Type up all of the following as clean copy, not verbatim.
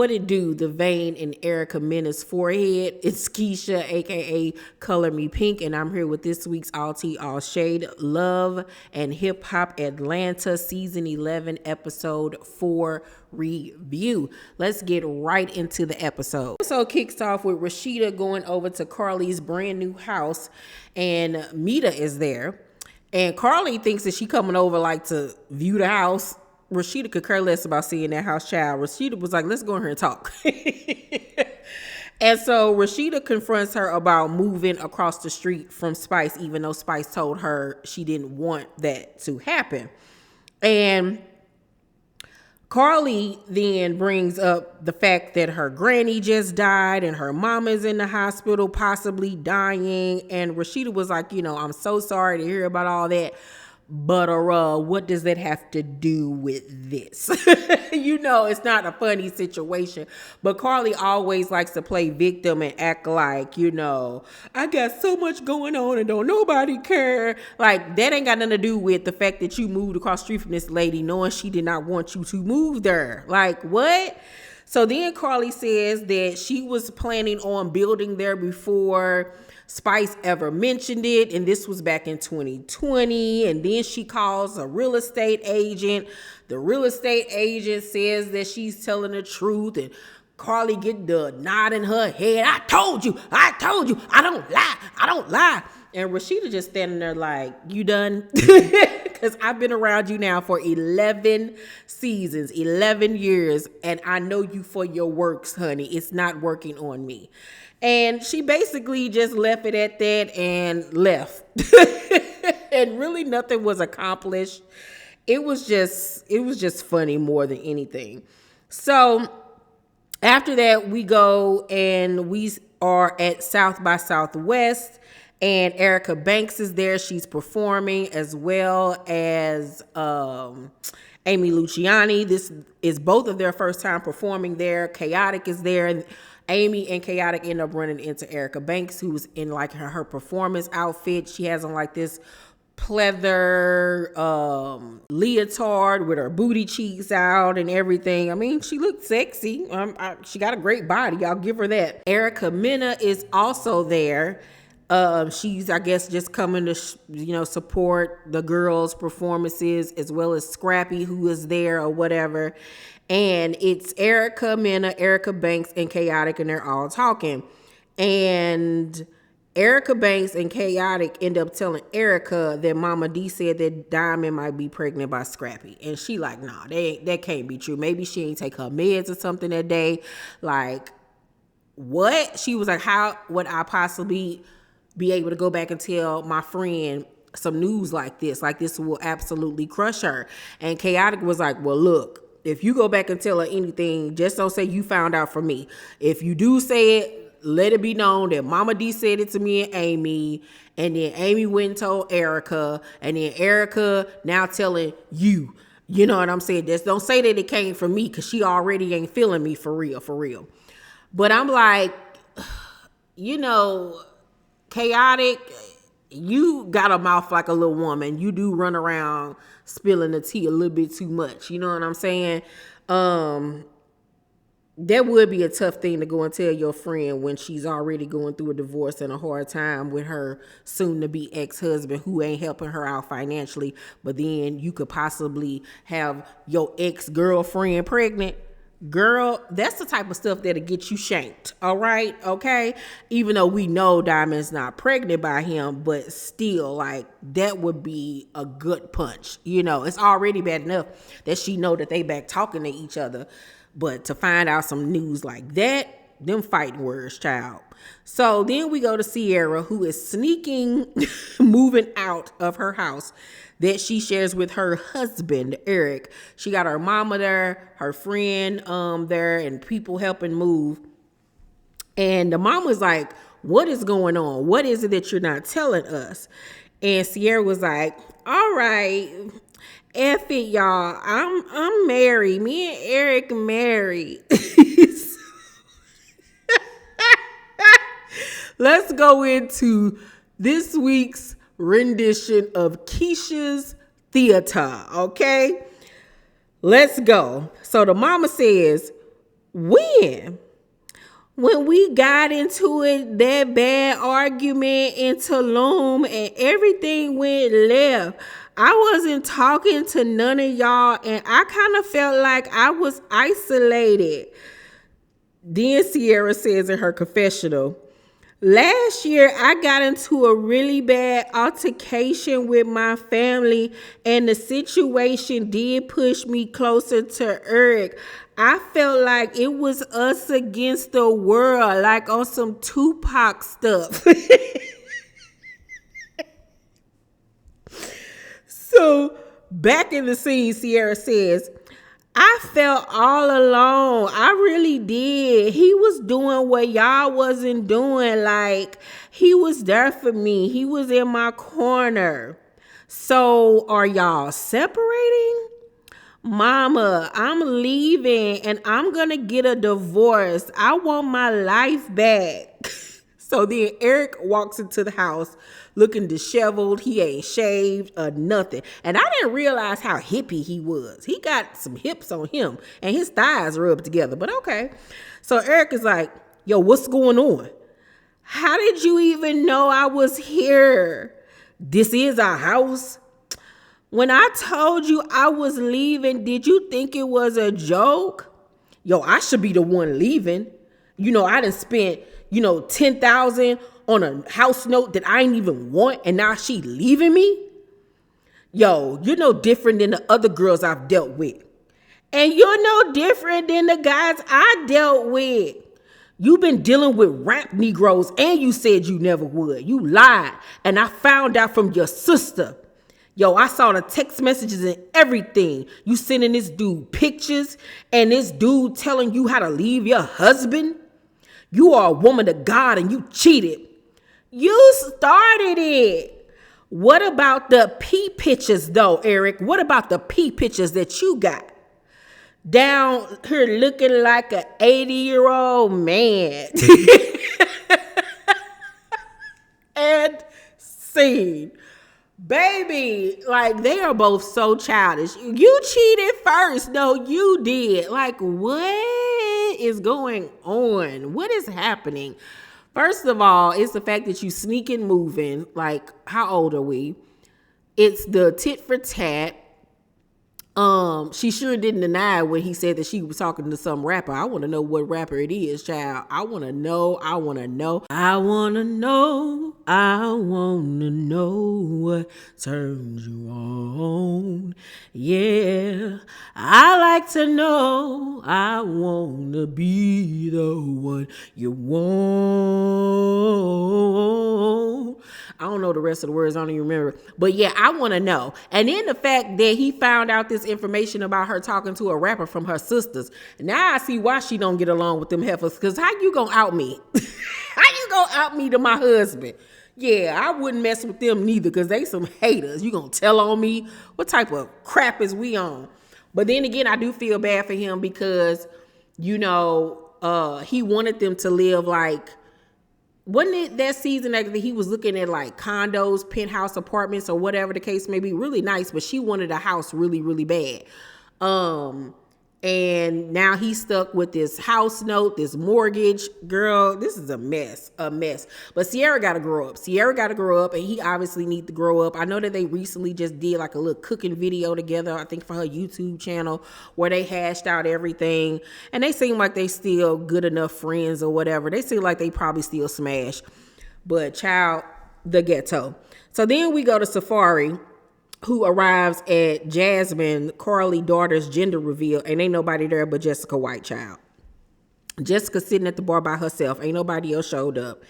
what it do? The vein in Erica Mena's forehead. It's Keisha, aka Color Me Pynk, and I'm here with this week's All Tea All Shade Love and Hip Hop Atlanta Season 11 Episode 4 review. Let's get right into the episode. The episode kicks off with Rashida going over to Karlie's brand new house, and Meda is there. And Karlie thinks that she coming over like to view the house. Rashida could care less about seeing that house, child. Rashida was like, let's go in here and talk. And so Rashida confronts her about moving across the street from Spice, even though Spice told her she didn't want that to happen. And Karlie then brings up the fact that her granny just died and her mama's in the hospital, possibly dying. And Rashida was like, I'm so sorry to hear about all that. But what does that have to do with this? It's not a funny situation. But Karlie always likes to play victim and act like, I got so much going on and don't nobody care. Like, that ain't got nothing to do with the fact that you moved across the street from this lady knowing she did not want you to move there. Like, what? So then Karlie says that she was planning on building there before Spice ever mentioned it, and this was back in 2020. And then she calls a real estate agent. The real estate agent says that she's telling the truth, and Karlie get the nod in her head. I told you, I don't lie. And Rashida just standing there like, you done? Because I've been around you now for 11 seasons, 11 years, and I know you for your works, honey. It's not working on me. And she basically just left it at that and left. And really nothing was accomplished. It was just funny more than anything. So after that, we go and we are at South by Southwest, and Erica Banks is there. She's performing, as well as Amy Luciani. This is both of their first time performing there. Khaotic is there, and Amy and Khaotic end up running into Erica Banks, who's in like her performance outfit. She has on like this pleather leotard with her booty cheeks out and everything. I mean, she looked sexy. She got a great body. I'll give her that. Erica Mena is also there. She's, I guess, just coming to, support the girls' performances, as well as Scrappy, who is there or whatever. And it's Erica Mena, Erica Banks, and Khaotic, and they're all talking. And Erica Banks and Khaotic end up telling Erica that Mama D said that Diamond might be pregnant by Scrappy. And she like, nah, that can't be true. Maybe she ain't take her meds or something that day. Like, what? She was like, how would I possibly be able to go back and tell my friend some news like this? Like, this will absolutely crush her. And Khaotic was like, well, look, if you go back and tell her anything, just don't say you found out from me. If you do say it, let it be known that Mama D said it to me and Amy, and then Amy went and told Erica, and then Erica now telling you. You know what I'm saying? Just don't say that it came from me, because she already ain't feeling me for real. But I'm like, Khaotic, you got a mouth like a little woman. You do run around spilling the tea a little bit too much. You know what I'm saying? That would be a tough thing to go and tell your friend when she's already going through a divorce and a hard time with her soon-to-be ex-husband who ain't helping her out financially. But then you could possibly have your ex-girlfriend pregnant. Girl, that's the type of stuff that'll get you shanked, all right? Okay? Even though we know Diamond's not pregnant by him, but still, like, that would be a good punch. It's already bad enough that she know that they back talking to each other. But to find out some news like that, them fighting words, child. So then we go to Sierra, who is sneaking, moving out of her house that she shares with her husband, Eric. She got her mama there, her friend there, and people helping move. And the mama's like, what is going on? What is it that you're not telling us? And Sierra was like, all right, F it, y'all. I'm married. Me and Eric married. Let's go into this week's rendition of Keisha's Theater, okay? Let's go. So the mama says, When we got into it, that bad argument in Tulum and everything went left. I wasn't talking to none of y'all and I kind of felt like I was isolated. Then Sierra says in her confessional, last year I got into a really bad altercation with my family and the situation did push me closer to Eric. I felt like it was us against the world, like on some Tupac stuff. So back in the scene, Sierra says, I felt all alone. I really did. He was doing what y'all wasn't doing. Like, he was there for me. He was in my corner. So are y'all separating? Mama, I'm leaving and I'm gonna get a divorce. I want my life back. So then Eric walks into the house looking disheveled. He ain't shaved or nothing. And I didn't realize how hippie he was. He got some hips on him and his thighs rubbed together, but okay. So Eric is like, yo, what's going on? How did you even know I was here? This is our house. When I told you I was leaving, did you think it was a joke? Yo, I should be the one leaving. You know, I done spent, $10,000 on a house note that I ain't even want, and now she leaving me? Yo, you're no different than the other girls I've dealt with. And you're no different than the guys I dealt with. You've been dealing with rap Negroes, and you said you never would. You lied, and I found out from your sister. Yo, I saw the text messages and everything. You sending this dude pictures and this dude telling you how to leave your husband. You are a woman of God and you cheated. You started it. What about the P pictures though, Eric? What about the P pictures that you got? Down here looking like an 80-year-old man. And scene. Baby, like they are both so childish. You cheated first. No, you did. Like, what is going on? What is happening? First of all, it's the fact that you sneaking moving. Like, how old are we? It's the tit for tat. She sure didn't deny when he said that she was talking to some rapper. I want to know what rapper it is, child. I want to know what turns you on. Yeah, I like to know. I want to be the one you want. I don't know the rest of the words. I don't even remember. But yeah, I want to know. And then the fact that he found out this information about her talking to a rapper from her sisters. Now I see why she don't get along with them heifers. Because how you gonna out me? How you gonna out me to my husband? Yeah, I wouldn't mess with them neither because they some haters. You gonna tell on me? What type of crap is we on? But then again, I do feel bad for him because, he wanted them to live like, wasn't it that season that he was looking at like condos, penthouse apartments or whatever the case may be, really nice, but she wanted a house really, really bad. And now he's stuck with this house note, this mortgage. Girl, this is a mess. But Sierra got to grow up. And he obviously needs to grow up. I know that they recently just did like a little cooking video together, I think for her YouTube channel, where they hashed out everything. And they seem like they still good enough friends or whatever. They seem like they probably still smash. But child, the ghetto. So then we go to Safari, who arrives at Jasmine, Karlie daughter's gender reveal, and ain't nobody there but Jessica White, child. Jessica sitting at the bar by herself. Ain't nobody else showed up.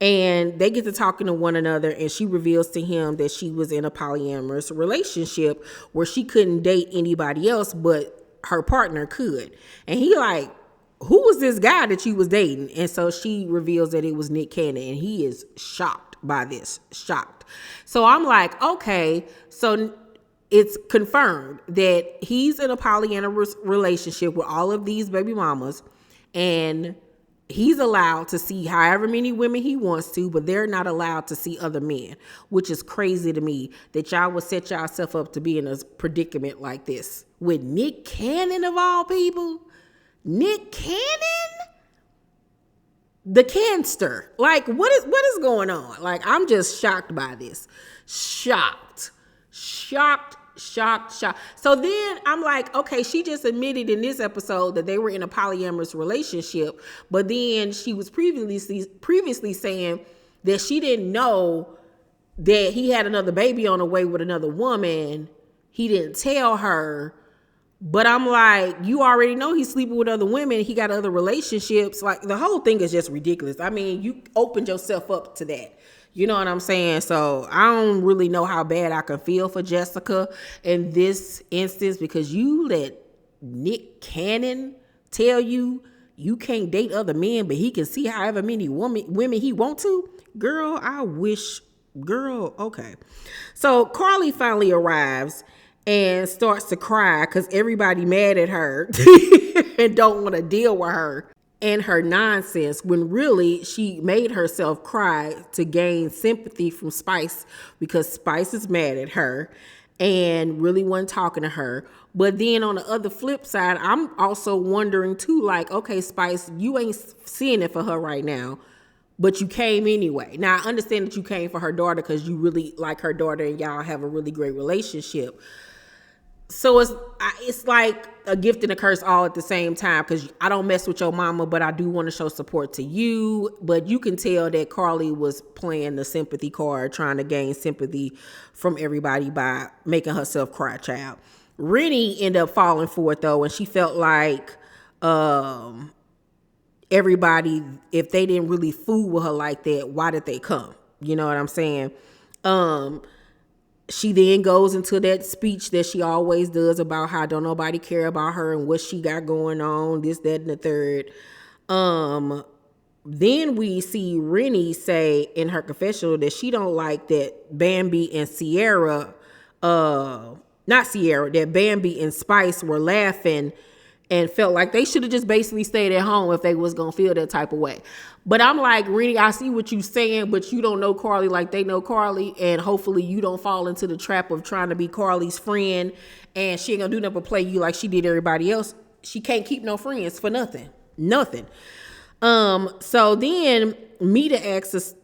And they get to talking to one another, and she reveals to him that she was in a polyamorous relationship where she couldn't date anybody else, but her partner could. And he like, who was this guy that you was dating? And so she reveals that it was Nick Cannon, and he is shocked by this. So I'm like, okay, so it's confirmed that he's in a polyamorous relationship with all of these baby mamas, and he's allowed to see however many women he wants to, but they're not allowed to see other men, which is crazy to me that y'all would set yourself up to be in a predicament like this with Nick Cannon of all people. Nick Cannon? The canster. Like, what is going on? Like, I'm just shocked by this. Shocked. So then I'm like, okay, she just admitted in this episode that they were in a polyamorous relationship, but then she was previously saying that she didn't know that he had another baby on the way with another woman. He didn't tell her. But I'm like, you already know he's sleeping with other women. He got other relationships. Like, the whole thing is just ridiculous. I mean, you opened yourself up to that. You know what I'm saying? So I don't really know how bad I can feel for Jessica in this instance, because you let Nick Cannon tell you can't date other men, but he can see however many women he want to. Girl, I wish. Girl, okay. So Karlie finally arrives and starts to cry because everybody mad at her and don't want to deal with her and her nonsense, when really she made herself cry to gain sympathy from Spice, because Spice is mad at her and really wasn't talking to her. But then on the other flip side, I'm also wondering too, like, okay, Spice, you ain't seeing it for her right now, but you came anyway. Now, I understand that you came for her daughter because you really like her daughter and y'all have a really great relationship. So it's like a gift and a curse all at the same time, because I don't mess with your mama, but I do want to show support to you. But you can tell that Karlie was playing the sympathy card, trying to gain sympathy from everybody by making herself cry, child. Rennie ended up falling for it, though, and she felt like everybody, if they didn't really fool with her like that, why did they come? You know what I'm saying? She then goes into that speech that she always does about how don't nobody care about her and what she got going on, this, that, and the third. Then we see Rennie say in her confessional that she don't like that Bambi and that Bambi and Spice were laughing and felt like they should have just basically stayed at home if they was going to feel that type of way. But I'm like, Rennie, I see what you saying, but you don't know Karlie like they know Karlie, and hopefully you don't fall into the trap of trying to be Karlie's friend, and she ain't going to do nothing but play you like she did everybody else. She can't keep no friends for nothing. So then Meda asks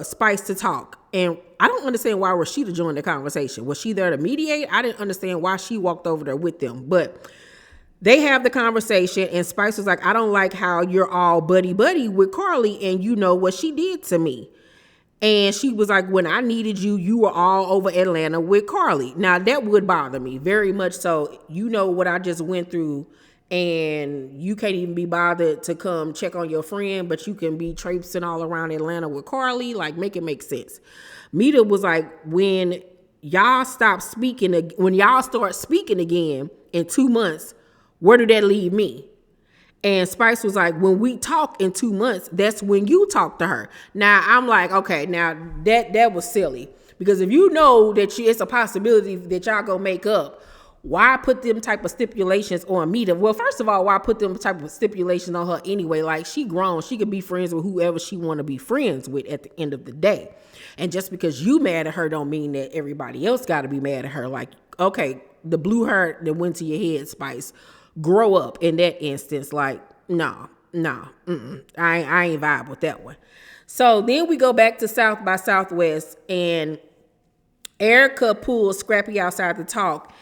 Spice to talk, and I don't understand why Rashida joined the conversation. Was she there to mediate? I didn't understand why she walked over there with them, but they have the conversation, and Spice was like, I don't like how you're all buddy-buddy with Karlie, and you know what she did to me. And she was like, when I needed you, you were all over Atlanta with Karlie. Now, that would bother me very much so. You know what I just went through, and you can't even be bothered to come check on your friend, but you can be traipsing all around Atlanta with Karlie. Like, make it make sense. Meda was like, when y'all start speaking again in 2 months, where did that leave me? And Spice was like, when we talk in 2 months, that's when you talk to her. Now, I'm like, okay, now that was silly. Because if you know that it's a possibility that y'all gonna make up, why put them type of stipulations on Meda? Well, first of all, why put them type of stipulations on her anyway? Like, she grown. She could be friends with whoever she want to be friends with at the end of the day. And just because you mad at her don't mean that everybody else got to be mad at her. Like, okay, the blue heart that went to your head, Spice, grow up in that instance. Like, no, I ain't vibe with that one. So then we go back to South by Southwest, and Erica pulls Scrappy outside to talk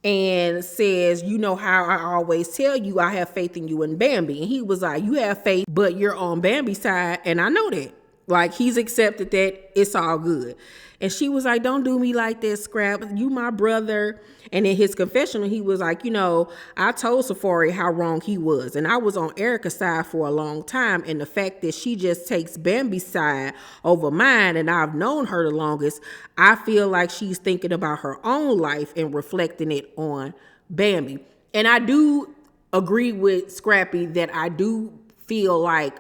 and says, you know how I always tell you I have faith in you and Bambi. And he was like, you have faith, but you're on Bambi's side, and I know that. Like, he's accepted that it's all good. And she was like, don't do me like that, Scrap. You my brother. And in his confessional, he was like, you know, I told Safari how wrong he was. And I was on Erica's side for a long time. And the fact that she just takes Bambi's side over mine, and I've known her the longest, I feel like she's thinking about her own life and reflecting it on Bambi. And I do agree with Scrappy that I do feel like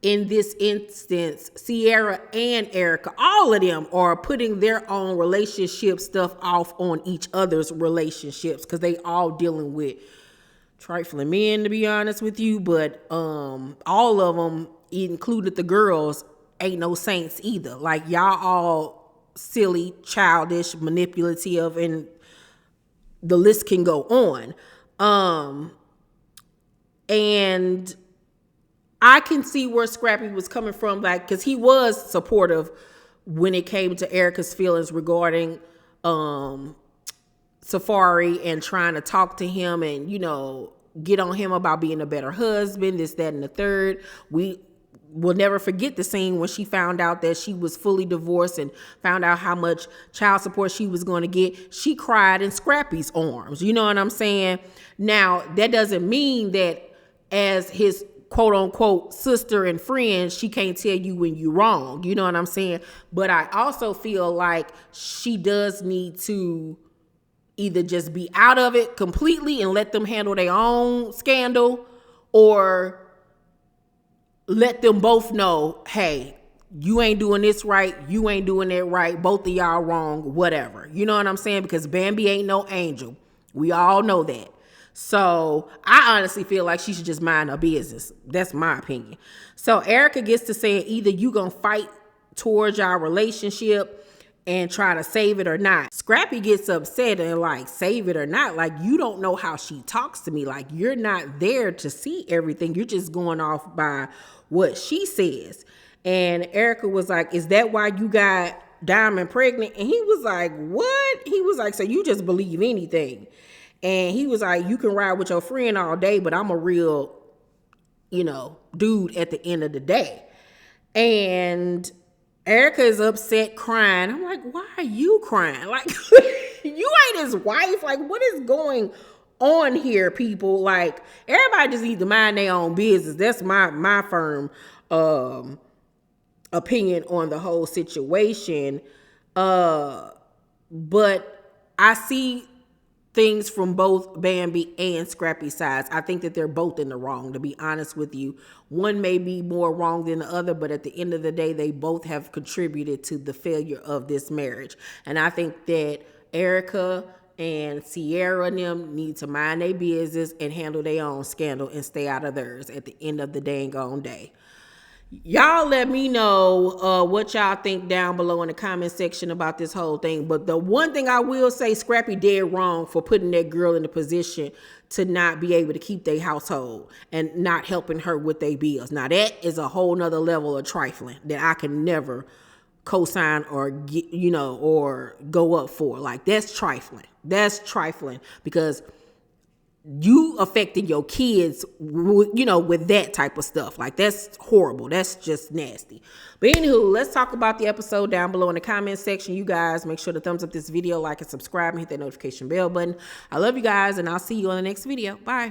in this instance, Sierra and Erica, all of them are putting their own relationship stuff off on each other's relationships, because they all dealing with trifling men, to be honest with you. But all of them, included the girls, ain't no saints either. Like, y'all all silly, childish, manipulative, and the list can go on. And I can see where Scrappy was coming from, like, because he was supportive when it came to Erica's feelings regarding Safari and trying to talk to him and, you know, get on him about being a better husband, this, that, and the third. We will never forget the scene when she found out that she was fully divorced and found out how much child support she was going to get. She cried in Scrappy's arms. You know what I'm saying? Now, that doesn't mean that as his quote unquote sister and friend, she can't tell you when you're wrong. You know what I'm saying? But I also feel like she does need to either just be out of it completely and let them handle their own scandal, or let them both know, hey, you ain't doing this right, you ain't doing that right, both of y'all wrong, whatever. You know what I'm saying? Because Bambi ain't no angel. We all know that. So I honestly feel like she should just mind her business. That's my opinion. So Erica gets to saying either you gonna fight towards our relationship and try to save it or not. Scrappy gets upset and like, save it or not? Like, you don't know how she talks to me. Like, you're not there to see everything. You're just going off by what she says. And Erica was like, is that why you got Diamond pregnant? And he was like, what? He was like, so you just believe anything? And he was like, you can ride with your friend all day, but I'm a real, you know, dude at the end of the day. And Erica is upset, crying. I'm like, why are you crying? Like, you ain't his wife. Like, what is going on here, people? Like, everybody just needs to mind their own business. That's my firm opinion on the whole situation. But I see things from both Bambi and Scrappy sides. I think that they're both in the wrong, to be honest with you. One may be more wrong than the other, but at the end of the day, they both have contributed to the failure of this marriage. And I think that Erica and Sierra and them need to mind their business and handle their own scandal and stay out of theirs at the end of the dang on day. Y'all let me know what y'all think down below in the comment section about this whole thing. But the one thing I will say, Scrappy dead wrong for putting that girl in the position to not be able to keep their household and not helping her with their bills. Now that is a whole nother level of trifling that I can never co-sign or get, you know, or go up for. Like, that's trifling. That's trifling because you affecting your kids, you know, with that type of stuff. Like, that's horrible. That's just nasty. But anywho, let's talk about the episode down below in the comment section. You guys make sure to thumbs up this video, like and subscribe, and hit that notification bell button. I love you guys, and I'll see you on the next video. Bye.